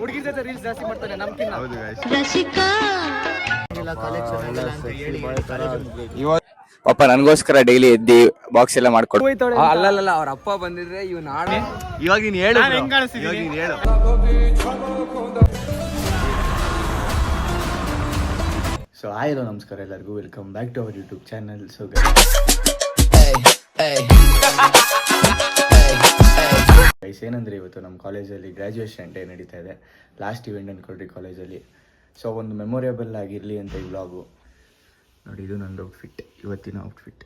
ಹುಡುಗಿರ ಜೊತೆ ರೀಲ್ಸ್ ಜಾಸ್ತಿ ಮಾಡ್ತಾನೆ ನಮ್ಕಿನ್ನ. ಪಾಪ ನನಗೋಸ್ಕರ ಡೈಲಿ ಎದ್ದಿ ಬಾಕ್ಸ್ ಎಲ್ಲ ಮಾಡ್ಕೊಡು. ಅಲ್ಲಲ್ಲ ಅವ್ರ ಅಪ್ಪ ಬಂದಿದ್ರೆ ಇವ್ ನಾಳೆ ಇವಾಗ ನೀನ್ ಹೇಳು. ಸೊ ಹಲೋ ನಮಸ್ಕಾರ ಎಲ್ಲರಿಗೂ, welcome back to our YouTube channel. So guys ಏನಂದರೆ ಇವತ್ತು ನಮ್ಮ ಕಾಲೇಜಲ್ಲಿ ಗ್ರ್ಯಾಜುಯೇಷನ್ ಡೇ ನಡೀತಾ ಇದೆ. ಲಾಸ್ಟ್ ಇವೆಂಟ್ ಅಂದ್ಕೊಳ್ರಿ ಕಾಲೇಜಲ್ಲಿ. ಸೊ ಒಂದು ಮೆಮೊರೇಬಲ್ ಆಗಿರಲಿ ಅಂತ ಈ ವ್ಲಾಗು ನೋಡಿ. ಇದು ನಂದು ಔಟ್ಫಿಟ್, ಇವತ್ತಿನ ಔಟ್ಫಿಟ್.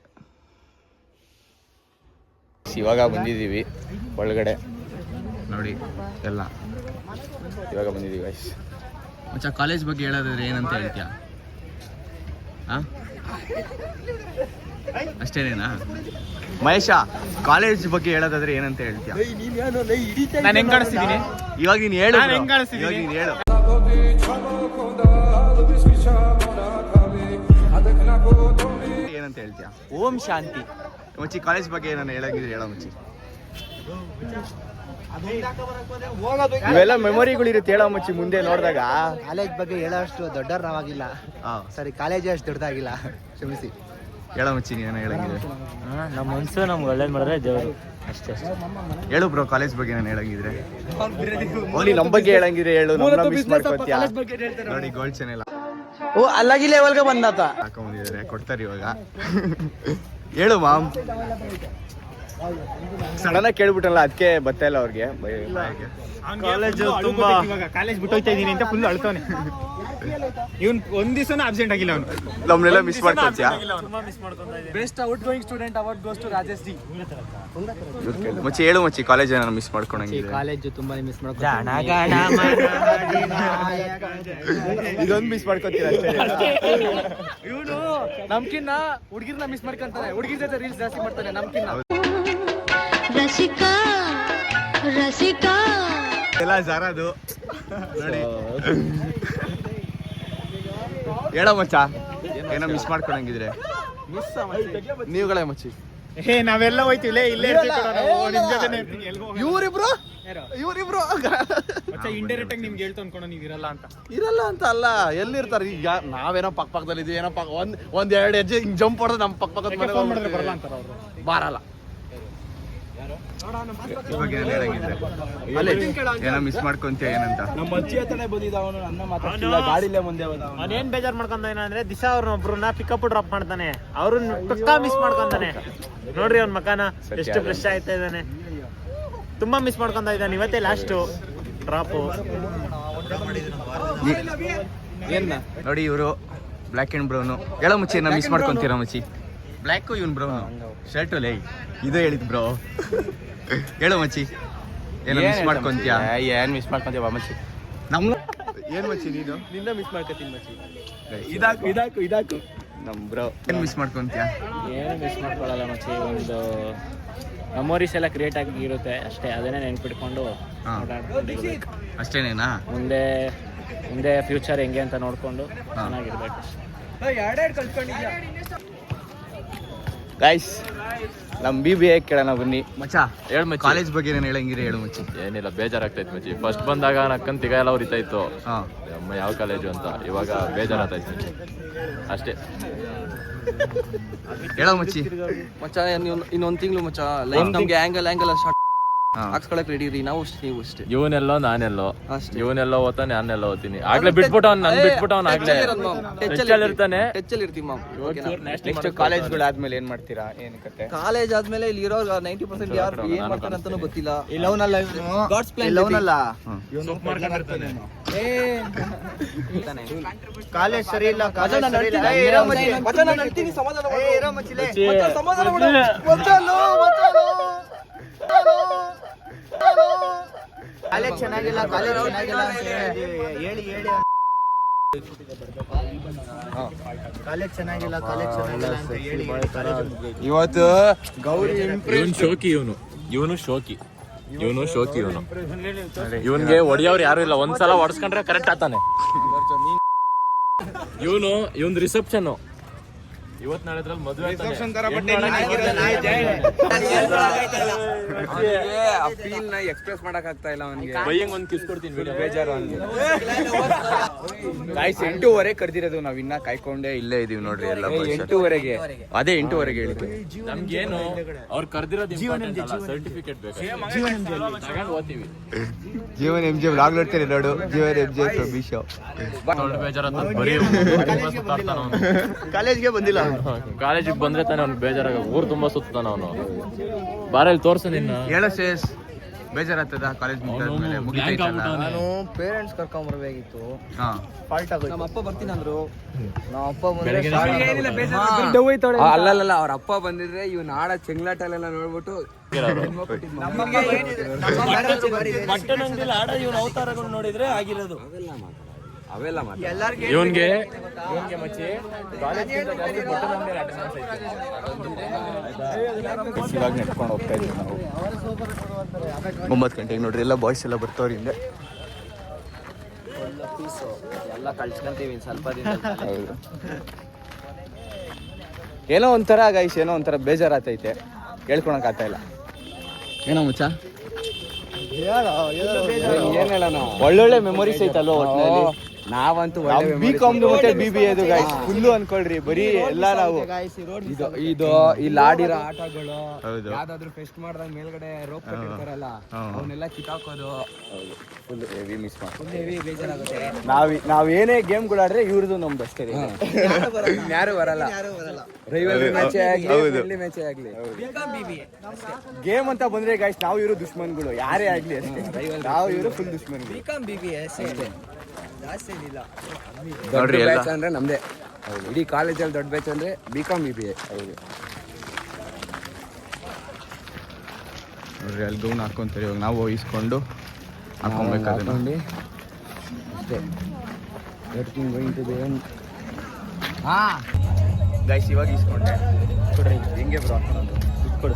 ಇವಾಗ ಬಂದಿದ್ದೀವಿ ಒಳಗಡೆ ನೋಡಿ ಎಲ್ಲ ಇವಾಗ ಬಂದಿದ್ದೀವಿ ಗೈಸ್. ಮಚ್ಚ ಕಾಲೇಜ್ ಬಗ್ಗೆ ಹೇಳೋದಾದ್ರೆ ಏನಂತ ಹೇಳ್ತೀಯ? ಅಷ್ಟೇನೇನಾ ಮಹೇಶ? ಕಾಲೇಜ್ ಬಗ್ಗೆ ಹೇಳೋದಾದ್ರೆ ಏನಂತ ಹೇಳ್ತೀಯ? ನಾನು ಹೆಂಗ್ ಕಾಣಿಸ್ತಿದ್ದೀನಿ ಇವಾಗ ನೀನು ಹೇಳು. ಏನಂತ ಹೇಳ್ತೀಯ? ಓಂ ಶಾಂತಿ. ಮಚ್ಚಿ ಕಾಲೇಜ್ ಬಗ್ಗೆ ನಾನು ಹೇಳಂಗಿದ್ರೆ ಹೇಳೋ ಮಚ್ಚಿ. ಇವೆಲ್ಲ ಮೆಮೊರಿಗಳಿರುತ್ತೆ ಹೇಳೋ ಮಚ್ಚಿ. ಮುಂದೆ ನೋಡಿದಾಗ ಕಾಲೇಜ್ ಬಗ್ಗೆ ಹೇಳೋ ಅಷ್ಟು ದೊಡ್ಡವ್ರು ನಾವಾಗಿಲ್ಲ. ಸರಿ, ಕಾಲೇಜೇ ಅಷ್ಟು ದೊಡ್ಡದಾಗಿಲ್ಲ, ಕ್ಷಮಿಸಿ. ಹೇಳೋ ಮಚ್ಚಿ ನೀನು ಹೇಳಂಗಿದ್ರೆ. ನಮ್ಮ ಮನ್ಸು ನಮ್ಗೆ ಒಳ್ಳೇದು ಮಾಡಿದ್ರೆ ದೇವರು, ಅಷ್ಟೇ. ಹೇಳು ಬ್ರೋ ಕಾಲೇಜ್ ಬಗ್ಗೆ ನಾನು ಹೇಳಂಗಿದ್ರೆ. ಓನ್ಲಿ ನಮ್ಮ ಬಗ್ಗೆ ಹೇಳಂಗಿದ್ರೆ ಹೇಳು. ಮಿಸ್ ಮಾಡ್ಕೊತೀಯ ನೋಡಿ. ಗೋಲ್ಡ್ ಚಾನೆಲ್ ಅಲ್ಲಾಗಿ ಲೆವೆಲ್ಗೆ ಬಂದಾತ ಹಾಕೊಂಡ್ಬಂದಿದ್ದಾರೆ, ಕೊಡ್ತಾರೆ ಇವಾಗ. ಹೇಳು ಮಾಮ್. ಸಡನ್ ಆಗಿ ಕೇಳ್ಬಿಟ್ಟಲ್ಲ, ಅದಕ್ಕೆ ಬರ್ತಾ ಇಲ್ಲ ಅವ್ರಿಗೆ. ಕಾಲೇಜ್ ಬಿಟ್ಟು ಹೋಗ್ತಾ ಇದೀನಿ ಅಂತ ಫುಲ್ ಅಳ್ತಾನೆ. ಇವನ್ ಒಂದ್ ದಿವಸನೂ ಅಬ್ಸೆಂಟ್ ಆಗಿಲ್ಲ. ಅವನು ನಮ್ನೆಲ್ಲ ಮಿಸ್ ಮಾಡ್ಕೊತೀಯಾ? Best outgoing student award goes to Rajesh ji. ಮಚ್ಚಿ ಹೇಳು ಮಚ್ಚಿ, ಕಾಲೇಜ್ ನಾನು ಮಿಸ್ ಮಾಡ್ಕೊಂಡಂಗಿದೆ. ಕಾಲೇಜ್ ತುಂಬಾ ಮಿಸ್ ಇದೊಂದು ಮಿಸ್ ಮಾಡ್ಕೊತೀರ ಅಷ್ಟೇ. ಇವನು ನಮ್ಕಿನ್ನ ಹುಡುಗಿರ್ನ ಮಿಸ್ ಮಾಡ್ಕೊಂತಾನೆ. ಹುಡುಗಿರ ಜೊತೆ ರೀಲ್ಸ್ ಜಾಸ್ತಿ ಮಾಡ್ತಾನೆ ನಮ್ಕಿನ್ನ. ರಸಿಕಾ ರಸಿಕಾ ಎಲ್ಲ ಜಾರದು ನೋಡಿ. ಹೇಳೋ ಮಚ್ಚ, ಏನೋ ಮಿಸ್ ಮಾಡ್ಕೊಂಡಂಗಿದ್ರೆ. ನೀವುಗಳೇ ಮಚ್ಚಿ. ನಾವೆಲ್ಲ ಹೋಯ್ತಿವಿ ಇಲ್ಲೇ. ಇವ್ರಿಬ್ರು ಇಂಡೈರೆಕ್ಟ್ ಆಗಿ ನಿಮ್ಗೆ ಹೇಳ್ತಾ ಅನ್ಕೊಂಡು ನೀವು ಇರಲ್ಲ ಅಂತ ಅಲ್ಲ. ಎಲ್ಲಿರ್ತಾರೆ ಈಗ? ನಾವೇನೋ ಪಕ್ಕದಲ್ಲಿ ಇದೀವಿ, ಏನೋ ಒಂದ್ ಎರಡು ಹೆಜ್ಜೆ ಹಿಂಗ್ ಜಂಪ್ ಹೊಡೆದು ನಮ್ಮ ಪಕ್ಕದ ಮನೆ ಬರಲ್ಲ ಅಂತಾರ ಅವ್ರು. ಬಾರಲ್ಲ. ಏನೋ ಮಿಸ್ ಮಾಡ್ಕೊಂತೀಯ ಏನಂತ? ನಮ್ಮ ಅಜ್ಜಿ ಹತ್ರನೇ ಬಂದಿದ್ದ ಅವನು. ನನ್ನ ಮಾತಾಡ್ತಿಲ್ಲ, ಗಾಡಿಲೇ ಮುಂದೆ ಅವನೇನ್ ಬೇಜಾರ್ ಮಾಡ್ಕೊಂತಾನೆ ಅಂದ್ರೆ ದಿಸಾ ಅವ್ರನ್ನೊಬ್ರನ್ನ ಪಿಕಪ್ ಡ್ರಾಪ್ ಮಾಡ್ತಾನೆ. ಅವ್ರನ್ನ ಪಕ್ಕಾ ಮಿಸ್ ಮಾಡ್ಕೊಂತಾನೆ. ನೋಡ್ರಿ ಅವ್ನ ಮಕಾನ ಎಷ್ಟು ಫ್ರೆಶ್ ಆಯ್ತಾ ಇದ್ದಾನೆ. ತುಂಬಾ ಮಿಸ್ ಮಾಡ್ಕೊಂತ ಇದ್ದಾನೆ. ಇವತ್ತೇ ಲಾಸ್ಟ್ ಡ್ರಾಪ್. ನೋಡಿ ಇವರು ಬ್ಲ್ಯಾಕ್ ಅಂಡ್ ಬ್ರೌನು. ಹೇಳೋ ಮುಚ್ಚಿ, ಏನೋ ಮಿಸ್ ಮಾಡ್ಕೊಂತೀರ ಮಚ್ಚಿ? ಬ್ಲ್ಯಾಕು ಇವನ್ ಬ್ರೌನು ಶರ್ಟು. ಲೈ ಇದು ಹೇಳಿದ್ ಬ್ರೋ. ಹೇಳೋ ಮಚ್ಚಿ, ಏನೋ ಮಿಸ್ ಮಾಡ್ಕೊಂತೀಯ? ಏನ್ ಮಿಸ್ ಮಾಡ್ಕೊಂತೀವ ಮಚ್ಚಿ? ನಮ್ಮ ಏನ್ ಮಚ್ಚಿ ನೀನು? ನಿನ್ನ ಮಿಸ್ ಮಾಡ್ಕೊತೀನಿ ಮಚ್ಚಿ. ಇದಾಕು ನಮ್ ಬ್ರೋ. ಏನ್ ಮಿಸ್ ಮಾಡ್ಕೊಂತೀಯ? ಏನು ಮಿಸ್ ಮಾಡ್ಕೊಳ್ಳಲ್ಲ ಮಚ್ಚಿ. ಒಂದು ಮೆಮೊರೀಸ್ ಎಲ್ಲ ಕ್ರಿಯೇಟ್ ಆಗಿ ಇರುತ್ತೆ ಅಷ್ಟೇ. ಅದನ್ನೇ ನೆನ್ಪಿಟ್ಕೊಂಡು ಅಷ್ಟೇನೇನಾ? ಮುಂದೆ ಫ್ಯೂಚರ್ ಹೆಂಗೆ ಅಂತ ನೋಡ್ಕೊಂಡು ಚೆನ್ನಾಗಿರ್ಬೇಕು. ಗೈಸ್ ನಮ್ BBA ಕೇಳೋಣ ಬನ್ನಿ. ಮಚ್ಚ ಹೇಳು ಮಚ್ಚಿ, ಕಾಲೇಜ್ ಬಗ್ಗೆ ಏನು ಹೇಳಂಗಿರಿ ಹೇಳು ಮಚ್ಚಿ. ಏನಿಲ್ಲ, ಬೇಜಾರಾಗ್ತೈತೆ ಮಚ್ಚಿ. ಫಸ್ಟ್ ಬಂದಾಗ ನಕ್ಕನ್ ತಿಗ ಎಲ್ಲ ಉರಿತಾ ಇತ್ತು. ಅಮ್ಮ ಯಾವ ಕಾಲೇಜು ಅಂತ. ಇವಾಗ ಬೇಜಾರಾಗ್ತೈತೆ ಅಷ್ಟೇ. ಹೇಳೋ ಮಚ್ಚಿ. ಮಚ್ಚ ಇನ್ನೊಂದ್ ತಿಂಗಳು ಮಚ್ಚ ಲೈಫ್ ನಮ್ಗೆ ಆಂಗಲ್ ಹಾಕ್ಸ್ಕೊಳಕ್ ರೆಡಿ ಇರಿ. ನಾವು ಅಷ್ಟೇ, ನೀವು ಅಷ್ಟೇ. ಇವನೆಲ್ಲೋ ನಾನೆಲ್ಲೋ, ಇವನೆಲ್ಲೋ ಓದ್ತಾನೆ, ನಾನೆಲ್ಲೋ ಓದ್ತೀನಿ. ಆಗ್ಲೇ ಬಿಟ್ಬಿಟ್ಟವ್ನು, ನನ್ ಬಿಟ್ಬಿಟ್ಟವ್ನು. ಆಗ್ಲೇ ಟೆಚ್ಚಲ್ಲಿ ಇರ್ತಾನೆ. ಟೆಚ್ಚಲ್ಲಿ ಇರ್ತೀವಿ ಮಾಮ್. ನೆಕ್ಸ್ಟ್ ಕಾಲೇಜ್ಗಳು ಆದ್ಮೇಲೆ ಏನ್ ಮಾಡ್ತೀರಾ? ಏನ್ ಕತೆ? ಕಾಲೇಜ್ ಆದ್ಮೇಲೆ ಇಲ್ಲಿ ಇರೋ 90% ಯಾರು ಏನ್ ಮಾಡ್ತಾನೆ ಅಂತಾನೂ ಗೊತ್ತಿಲ್ಲ. ಗಾಡ್ಸ್ ಪ್ಲಾನ್ ಕಾಲೇಜ್ ಸರಿ ಇಲ್ಲ. ಕಾಲೇಜ್ ಚೆನ್ನಾಗಿಲ್ಲ, ಕಾಲೇಜ್ ಚೆನ್ನಾಗಿಲ್ಲ ಹೇಳಿ ಕಾಲೇಜ್ ಚೆನ್ನಾಗಿಲ್ಲ, ಕಾಲೇಜ್ ಚೆನ್ನಾಗಿಲ್ಲ ಅಂತ ಹೇಳಿ. ಇವತ್ತು ಗೌರಿ ಇವನು ಶೋಕಿ. ಇವನ್ಗೆ ಹೊಡಿಯೋರು ಯಾರು ಇಲ್ಲ. ಒಂದ್ಸಲ ಹೊಡ್ಸ್ಕೊಂಡ್ರೆ ಕರೆಕ್ಟ್ ಆತಾನೆ. ಇವನ್ ರಿಸೆಪ್ಷನ್ ಇವತ್ ನಾಳೆದ್ರಲ್ಲಿ ಮದುವೆ ಎಕ್ಸ್ಪ್ರೆಸ್ ಮಾಡಕ್ ಆಗ್ತಾ ಇಲ್ಲ ಅವನಿಗೆ. ಬೈಯಂಗ್ ಒಂದ್ ಕಿಸ್ ಕೊಡ್ತೀನಿ ವಿಡಿಯೋ ಬೇಜಾರು ಅವನಿಗೆ. ಗಾಯ್ಸ್ 8:30 ಕರ್ದಿರೋದು, ನಾವ್ ಇನ್ನ ಕಾಯ್ಕೊಂಡೇ ಇಲ್ಲೇ ಇದೀವಿ ನೋಡ್ರಿ ಎಲ್ಲ. 8:30ಗೆ ಅದೇ 8:30 ಹೇಳಿದ್ದು. ನಮ್ಗೇನು ಅವ್ರು ಕರ್ದಿರೋದು ಇಂಪಾರ್ಟೆಂಟ್ ಅಲ್ಲ, ಸರ್ಟಿಫಿಕೇಟ್ ಬೇಕು. ತಗೊಂಡ್ ಓದ್ತೀವಿ. ಜೀವನ್ MJ ವ್ಲಾಗ್ ನೋಡ್ತೀರಿ ನೋಡು, ಜೀವನ್ MJ ಪ್ರಭಿ ಶೋ. ದೊಡ್ಡ ಬೇಜಾರತ್ತ ಬರೀ ಕಾಲೇಜ್ಗೆ ಬಂದಿಲ್ಲ. ಕಾಲೇಜಿಗೆ ಬಂದ್ರೆ ತಾನೆ ಅವ್ನಿಗೆ ಬೇಜಾರಾಗ, ಊರ್ ತುಂಬಾ ಸುತ್ತಾನ ಅವನು. ಬಾರಲ್ಲಿ ತೋರ್ಸು ನಿನ್ನ. ಹೇಳೋ ಶೇಷ್, ಬೇಜಾರಾಗ್ತದ ಕಾಲೇಜ್ ಮುಗಿತೈತಲ್ಲ. ನಾನು ಪೇರೆಂಟ್ಸ್ ಕರ್ಕೊಂಡ್ ಬರ್ಬೇಕಿತ್ತು. ಹಾ ಫಾಲ್ಟ್ ಆಗೋಯ್ತು. ನಮ್ಮ ಅಪ್ಪ ಬರ್ತೀನಿ ಅಂದ್ರು. ನಮ್ಮ ಅಪ್ಪ ಬಂದ್ರೆ ಅಲ್ಲಲ್ಲ, ಅವ್ರ ಅಪ್ಪ ಬಂದಿದ್ರೆ ಇವ್ ನಾಡ ಚೆಂಗ್ಲಾಟಲೆಲ್ಲ ನೋಡ್ಬಿಟ್ಟು ಅವತಾರಗಳು ನೋಡಿದ್ರೆ ಆಗಿರೋದು ಅವೆಲ್ಲ ಇವನ್ಗೆ ಮಚ್ಚಿ ಇವಾಗ ನೆಟ್ಕೊಂಡು ಹೋಗ್ತಾ ಇದ್ದೀವಿ ನಾವು. 9 ಗಂಟೆಗೆ ನೋಡ್ರಿ ಎಲ್ಲ ಬಾಯ್ಸ್ ಎಲ್ಲ ಬರ್ತಾವ್ರಿ ಹಿಂದೆ. ಎಲ್ಲ ಕಳ್ಸ್ಕೊಂತೀವಿ ಸ್ವಲ್ಪ ದಿನ. ಹೌದು, ಏನೋ ಒಂಥರ ಗೈಸ್, ಏನೋ ಒಂಥರ ಬೇಜಾರಾತೈತೆ, ಹೇಳ್ಕೊಳಕ್ ಆಗ್ತಾ ಇಲ್ಲ. ಏನೋ ಮುಚ್ಚ ಏನ್ ಹೇಳೋಣ, ಒಳ್ಳೊಳ್ಳೆ ಮೆಮೊರೀಸ್ ಐತಲ್ವ ಒಟ್ಟಿನಲ್ಲಿ. ನಾವಂತೂ BCom ಮತ್ತೆ BBA ಗೈಸ್ ಫುಲ್ಲು ಅನ್ಕೊಳ್ರಿ, ಬರೀ ಎಲ್ಲ ನಾವು ಇದು ಇಲ್ಲಿ ಆಡಿರೋ ಆಟಗಳು, ಯಾವ್ದಾದ್ರು ಫೆಸ್ಟ್ ಮಾಡಿದಾಗ ಮೇಲ್ಗಡೆ ರೋಪ್ ಕಟ್ಟಿರ್ತಾರಲ್ಲ ಅವನ್ನೆಲ್ಲ ಕಿತ್ತಾಕೋದು, ಫುಲ್ ಹೆವಿ ಮಿಸ್ ಮಾಡಿ ನಾವೇನೇ ಗೇಮ್ಗಳು ಆಡ್ರೆ ಇವ್ರದ್ದು ನಮ್ದು ಅಷ್ಟೇ, ಯಾರು ಬರಲ್ಲ. ರೈವಲ್ರಿ ಮ್ಯಾಚೇ ಆಗ್ಲಿ, ಫ್ರೆಂಡ್ಲಿ ಮ್ಯಾಚೇ ಆಗ್ಲಿ, ಗೇಮ್ ಅಂತ ಬಂದ್ರೆ ಗೈಸ್ ನಾವು ಇವರು ದುಶ್ಮನ್ಗಳು, ಯಾರೇ ಆಗ್ಲಿ ಅಷ್ಟೇ, ನಾವು ಇವರು ಫುಲ್ ದುಶ್ಮನ್ಗಳು. BCom BBA ದೊಡ್ಡ ಬ್ಯಾಚ್ ಅಂದ್ರೆ ನಮ್ದೇ. ಇಡೀ ಕಾಲೇಜಲ್ಲಿ ದೊಡ್ಡ ಬ್ಯಾಚ್ ಅಂದ್ರೆ BCom BBA. ಹೌದು ನೋಡ್ರಿ, ಅಲ್ಲಿ ಗೌನ್ ಹಾಕೊಂತಾರೆ. ಇವಾಗ ನಾವು ಇಸ್ಕೊಂಡು ಹಾಕೊಬೇಕು ಅದನ್ನು ಅಷ್ಟೇ. ಗೈಸ್ ಇವಾಗ ಇಸ್ಕೊಂಡೆ ಕೊಡ್ರಿ, ಹೆಂಗೆ ಬ್ರೋ ಹಾಕೋದು ಕೊಡು.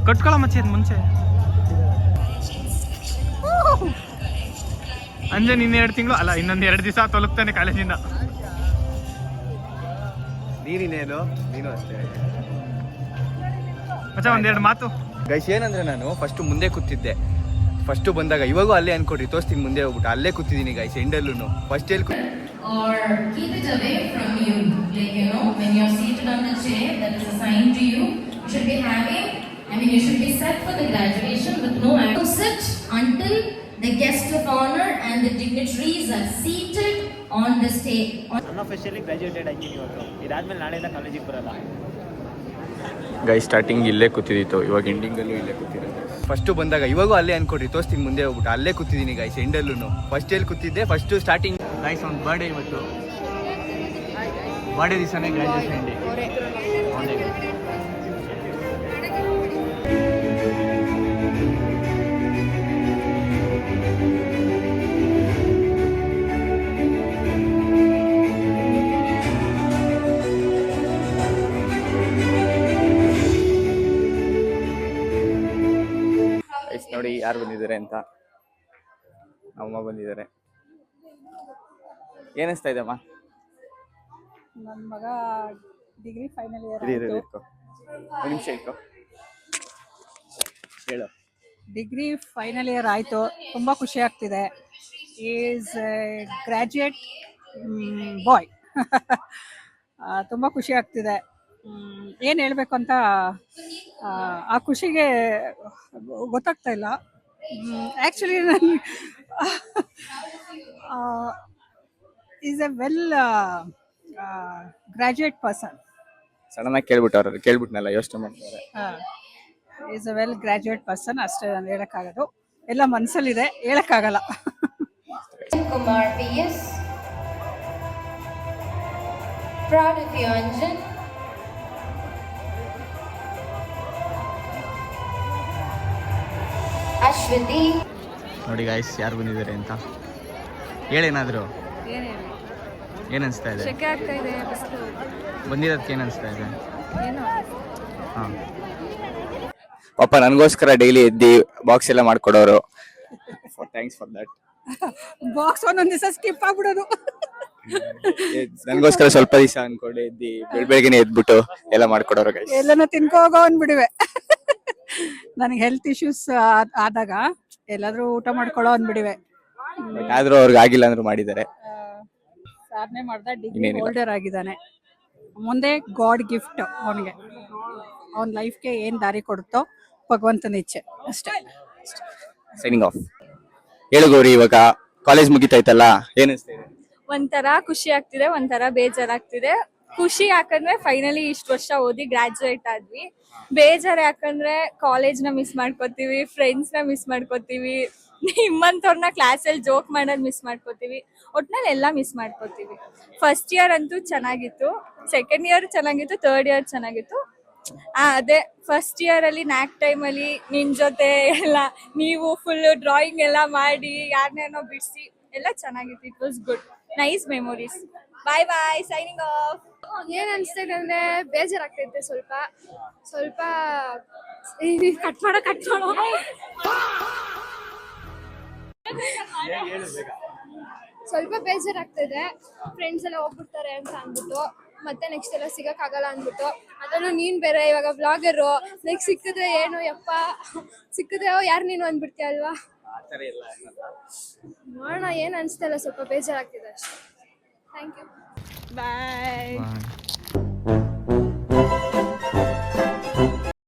ಕಟ್ಕೊಳ್ಳೋ ಮಚ್ಚಿ ಅದು ಮುಂಚೆ ಅಂಜೆ ನಿನ್ನ 2 ತಿಂಗಳು ಅಲ್ಲ, ಇನ್ನೊಂದು 2 ದಿವಸ ತೊಲಗ್ತಾನೆ ಕಾಲೇಜಿಂದ. ನೀನೇನು ನೀನು ಅಷ್ಟೇ ಮಚ್ಚ, 1-2 ಮಾತು ಗೈಸ್. ಏನಂದ್ರೆ ನಾನು ಫಸ್ಟ್ ಮುಂದೆ ಕೂತಿದ್ದೆ, ಫಸ್ಟ್ ಬಂದಾಗ. ಇವಾಗೂ ಅಲ್ಲೇ ಅನ್ಕೊಡ್ರಿ, ತೋರಿಸ್ತೀನಿ ಮುಂದೆ ಹೋಗ್ಬಿಟ್ಟು. ಅಲ್ಲೇ ಕೂತಿದ್ದೀನಿ ಗೈಸ್, ಎಂಡಲ್ಲೂ ಫಸ್ಟ್ ಎಲ್ಲಿ or keep it away from you, like when you're seated on the chair, that is a sign to you. You should be having, you should be set for the graduation with no action. Sit until the guest of honor and the dignitaries are seated on the stage. Unofficially graduated ಆಗಿದ್ದೀನಿ ಇವತ್ತು. ಇದಾದ್ಮೇಲೆ ನಾಳೆಯಿಂದ ಕಾಲೇಜಿಗೆ ಬರಲ್ಲ. Guys starting ಇಲ್ಲೇ ಕೂತಿದ್ದಿತ್ತು, ಇವಾಗ ಎಂಡಿಂಗಲ್ಲೂ ಇಲ್ಲೇ ಕೂತಿರೋದು. First ಬಂದಾಗ ಇವಾಗೂ ಅಲ್ಲೇ ಅನ್ಕೊಡ್ರಿ, ತೋರಿಸ್ತೀನಿ ಮುಂದೆ ಹೋಗ್ಬಿಟ್ಟು. ಅಲ್ಲೇ ಕೂತಿದ್ದೀನಿ ಗೈಸ್, ಎಂಡಲ್ಲೂ ಫಸ್ಟ್ ಎಲ್ಲಿ ಕೂತಿದ್ದೆ, ಫಸ್ಟು ಸ್ಟಾರ್ಟಿಂಗ್. ಗೈಸ್ ಒಂದು ಬರ್ಡೇ ಇವತ್ತು, ಬರ್ಡೇ ದಿವಸನೇ ಗ್ರಾಜುಯೇಷನ್ ಡೇ. ನೋಡಿ ಯಾರು ಬಂದಿದ್ದಾರೆ ಅಂತ. ಅಮ್ಮ ಬಂದಿದ್ದಾರೆ. ಏನಿಸ್ತಾ ಇದೆಮ್ಮ? ನನ್ನ ಮಗ ಡಿಗ್ರಿ ಫೈನಲ್ ಇಯರ್ ಒಂದು ನಿಮಿಷ ಇತ್ತು ಹೇಳು. ಡಿಗ್ರಿ ಫೈನಲ್ ಇಯರ್ ಆಯಿತು. ತುಂಬ ಖುಷಿ ಆಗ್ತಿದೆ. ಈಸ್ ಗ್ರ್ಯಾಜುಯೇಟ್ ಬಾಯ್. ತುಂಬ ಖುಷಿ ಆಗ್ತಿದೆ. ಏನು ಹೇಳಬೇಕು ಅಂತ ಆ ಖುಷಿಗೆ ಗೊತ್ತಾಗ್ತಾ ಇಲ್ಲ. ಆ್ಯಕ್ಚುಲಿ ನಾನು is A well graduate person. ಸಡನ್ನಾಗಿ ಕೇಳ್ಬಿಟ್ನಲ್ಲ, ಯೋಚನೆ ಮಾಡ್ತಾರೆ. Is a well graduate person, ಅಷ್ಟೇ ನಾನು ಹೇಳೋಕ್ಕಾಗೋದು. ಎಲ್ಲ ಮನಸ್ಸಲ್ಲಿದೆ, ಹೇಳೋಕ್ಕಾಗಲ್ಲ. Kumar PS, proud of you, Anjan. Ashwati. ನೋಡಿ ಗಾಯ್ಸ್ ಯಾರು ಬಂದಿದ್ದಾರೆ ಅಂತ ಹೇಳೇನಾದ್ರು. ಏನು ಅನಿಸ್ತಾ ಇದೆ? ಶೆಕೆ ಆಗ್ತಾ ಇದೆ, ಬಿಸಿಲು. ಬಂದಿರೋದಕ್ಕೆ ಏನು ಅನಿಸ್ತಾ ಇದೆ? ಏನು ಹಾಂ ಪಾಪ ನನಗೋಸ್ಕರ ಡೈಲಿ ಎದ್ದು ಬಾಕ್ಸ್ ಎಲ್ಲ ಮಾಡಿಕೊಡೋರು. Thanks for that. ಬಾಕ್ಸ್ ಒಂದೊಂದು ದಿವಸ ಸ್ಕಿಪ್ ಆಗ್ಬಿಡೋದು. ನನಗೋಸ್ಕರ ಸ್ವಲ್ಪ ದಿವಸ ಅನ್ಕೊಂಡು ಎದ್ದು ಬೆಳಗ್ಗೆನೆ ಎದ್ಬಿಟ್ಟು ಎಲ್ಲ ಮಾಡ್ಕೊಡೋರು ಗೈಸ್. ಎಲ್ಲನೂ ತಿನ್ಕೋಗೋ ಅಂದ್ಬಿಡುವೆ. ನನಗೆ ಹೆಲ್ತ್ ಇಶ್ಯೂಸ್ ಆದಾಗ ಎಲ್ಲಾದ್ರೂ ಊಟ ಮಾಡ್ಕೊಳ್ಳೋ ಅಂದ್ಬಿಡುವೆ. ಆದ್ರೂ ಅವ್ರಿಗೆ ಆಗಿಲ್ಲ ಅಂದ್ರೂ ಮಾಡಿದ್ದಾರೆ. ಸಾಧನೆ ಮಾಡ್ದ, ಡಿಗ್ರಿ ಹೋಲ್ಡರ್ ಆಗಿದ್ದಾನೆ. ಮುಂದೆ ಗಾಡ್ ಗಿಫ್ಟ್ ಅವನಿಗೆ. ಅವನ ಲೈಫ್ಗೆ ಏನ್ ದಾರಿ ಕೊಡುತ್ತೋ ಭಗವಂತನ ಇಚ್ಛೆ ಅಷ್ಟೇ. Signing off. ಹೇಳು ಗೌರಿ, ಇವಾಗ ಕಾಲೇಜ್ ಮುಗಿತಾಯ್ತಲ್ಲ, ಏನಿಸ್ತಾ ಇದೆ? ಒಂಥರ ಖುಷಿ ಆಗ್ತಿದೆ, ಒಂಥರ ಬೇಜಾರಾಗ್ತಿದೆ. ಖುಷಿ ಯಾಕಂದ್ರೆ ಫೈನಲಿ ಇಷ್ಟು ವರ್ಷ ಓದಿ ಗ್ರಾಜುಯೇಟ್ ಆದ್ವಿ. ಬೇಜಾರು ಯಾಕಂದ್ರೆ ಕಾಲೇಜ್ನ ಮಿಸ್ ಮಾಡ್ಕೋತೀವಿ, ಫ್ರೆಂಡ್ಸ್ನ ಮಿಸ್ ಮಾಡ್ಕೋತೀವಿ, ನಿಮ್ಮಂಥವ್ರನ್ನ ಕ್ಲಾಸಲ್ಲಿ ಜೋಕ್ ಮಾಡೋದು ಮಿಸ್ ಮಾಡ್ಕೋತೀವಿ. ಒಟ್ನಲ್ಲಿ ಎಲ್ಲ ಮಿಸ್ ಮಾಡ್ಕೋತೀವಿ. ಫಸ್ಟ್ ಇಯರ್ ಅಂತೂ ಚೆನ್ನಾಗಿತ್ತು, ಸೆಕೆಂಡ್ ಇಯರ್ ಚೆನ್ನಾಗಿತ್ತು, ಥರ್ಡ್ ಇಯರ್ ಚೆನ್ನಾಗಿತ್ತು. ಅದೇ ಫಸ್ಟ್ ಇಯರ್ ಅಲ್ಲಿ ನ್ಯಾಕ್ ಟೈಮಲ್ಲಿ ನಿನ್ ಜೊತೆ ಎಲ್ಲ ನೀವು ಫುಲ್ ಡ್ರಾಯಿಂಗ್ ಎಲ್ಲ ಮಾಡಿ ಯಾರನ್ನೇನೋ ಬಿಡಿಸಿ ಎಲ್ಲ ಚೆನ್ನಾಗಿತ್ತು. It was good, nice memories. Bye bye, signing off. ಏನ್ ಅನ್ಸ್ತೈತೆ ಅಂದ್ರೆ ಬೇಜಾರಾಗ್ತೈತೆ ಸ್ವಲ್ಪ ಕಟ್ ಮಾಡೋ ಸ್ವಲ್ಪ ಬೇಜಾರಾಗ್ತಿದೆ. ಫ್ರೆಂಡ್ಸ್ ಎಲ್ಲ ಹೋಗ್ಬಿಡ್ತಾರೆ ಅಂತ ಅಂದ್ಬಿಟ್ಟು, ಮತ್ತೆ ನೆಕ್ಸ್ಟ್ ಎಲ್ಲ ಸಿಗಕ್ಕಾಗಲ್ಲ ಅಂದ್ಬಿಟ್ಟು. ಅದನ್ನು ನೀನ್ ಬೇರೆ ಇವಾಗ ವ್ಲಾಗರು, ನೆಕ್ಸ್ಟ್ ಸಿಕ್ಕಿದ್ರೆ ಏನು ಯಪ್ಪ, ಸಿಕ್ಕಿದ್ರೆ ಯಾರು ನೀನು ಅಂದ್ಬಿಡ್ತೀಯ ಅಲ್ವಾ. ನೋಡೋಣ, ಏನ್ ಅನ್ಸ್ತಾ ಇಲ್ಲ, ಸ್ವಲ್ಪ ಬೇಜಾರಾಗ್ತಿದೆ ಅಷ್ಟೇ. Thank you, bye.